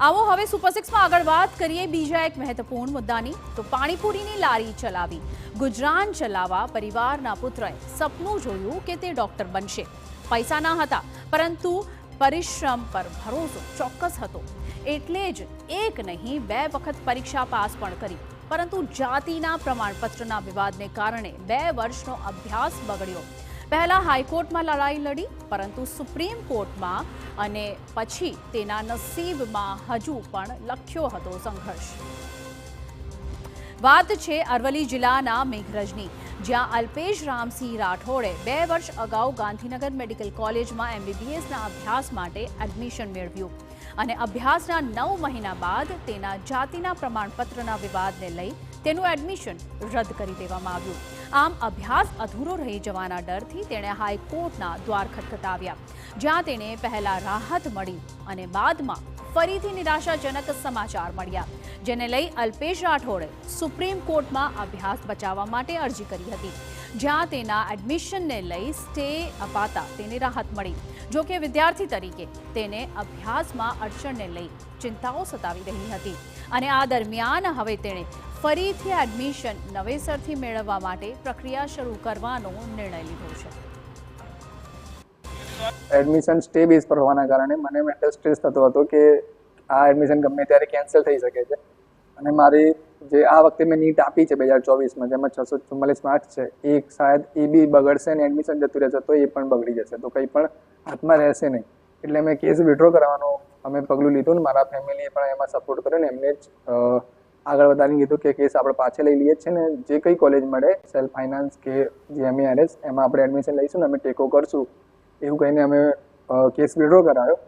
આવો હવે સુપર સિક્સમાં આગળ વાત કરીએ બીજા એક મહત્વપૂર્ણ મુદ્દાની તો પાણીપુરીની લારી ચલાવી ગુજરાન ચલાવવા પરિવારના પુત્રએ સપનું જોયું કે તે ડોક્ટર બનશે। પૈસા ન હતા પરંતુ પરિશ્રમ પર ભરોસો ચોક્કસ હતો, એટલે જ એક નહીં બે વખત પરીક્ષા પાસ પણ કરી, પરંતુ જાતિના પ્રમાણપત્રના વિવાદને કારણે 2 વર્ષનો અભ્યાસ બગડ્યો। પહેલા હાઈકોર્ટમાં લડાઈ લડી, પરંતુ સુપ્રીમ કોર્ટમાં અને પછી તેના નસીબમાં હજુ પણ લખ્યો હતો સંઘર્ષ। વાત છે અરવલ્લી જિલ્લાના મેઘરજની, જ્યાં અલ્પેશ રામસિંહ રાઠોડે 2 વર્ષ અગાઉ ગાંધીનગર મેડિકલ કોલેજમાં MBBSના અભ્યાસ માટે એડમિશન મેળવ્યું અને અભ્યાસના 9 મહિના બાદ તેના જાતિના પ્રમાણપત્રના વિવાદને લઈ તેનું એડમિશન રદ કરી દેવામાં આવ્યું। આમ અભ્યાસ અધૂરો રહી જવાના ડરથી તેણે હાઈકોર્ટના દ્વાર ખટખટાવ્યા, જ્યાં તેને પહેલા રાહત મળી અને બાદમાં ફરીથી નિરાશાજનક સમાચાર મળ્યા, જેને લઈ અલ્પેશ રાઠોડે સુપ્રીમ કોર્ટમાં અભ્યાસ બચાવવા માટે અરજી કરી હતી, જ્યાં તેના એડમિશનને લઈ સ્ટે અપાતા તેને રાહત મળી। જો કે વિદ્યાર્થી તરીકે તેને અભ્યાસમાં અડચણને લઈ ચિંતાઓ સતાવી રહી હતી અને આ દરમિયાન હવે તેણે ફરીથી એડમિશન નવેસરથી મેળવવા માટે પ્રક્રિયા શરૂ કરવાનો નિર્ણય લીધો છે। એડમિશન સ્ટે બેઝ પર હોવાના કારણે મને મેન્ટલ સ્ટ્રેસ થતો હતો કે આ એડમિશન ગમે ત્યારે કેન્સલ થઈ શકે છે અને મારી જે આ વખતે મેં નીટ આપી છે 2024માં, જેમાં 644 માર્ક્સ છે, એક શાયદ એ બી બગડશે ને એડમિશન જતું રહેશે તો એ પણ બગડી જશે, તો કંઈ પણ હાથમાં રહેશે નહીં। એટલે મેં કેસ વિડ્રો કરવાનું અમે પગલું લીધું ને મારા ફેમિલીએ પણ એમાં સપોર્ટ કર્યો ને એમને જ આગળ વધારીને કીધું કે કેસ આપણે પાછે લઈ લઈએ છીએ ને જે કંઈ કોલેજ મળે સેલ્ફ ફાઇનાન્સ કે GMARS એમાં આપણે એડમિશન લઈશું ને અમે ટેકો કરશું, એવું કહીને અમે કેસ વિડ્રો કરાયો।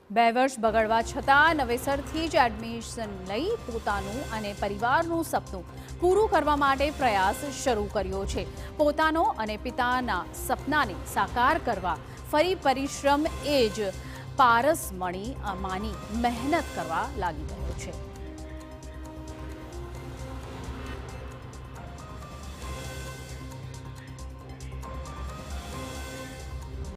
2 વર્ષ બગડવા છતાં નવેસરથી જ એડમિશન લઈ પોતાનું અને પરિવારનું સપનું પૂરું કરવા માટે પ્રયાસ શરૂ કર્યો છે। પોતાનો અને પિતાના સપનાને સાકાર કરવા ફરી પરિશ્રમ એ જ પારસ માની મહેનત કરવા લાગી ગયો છે।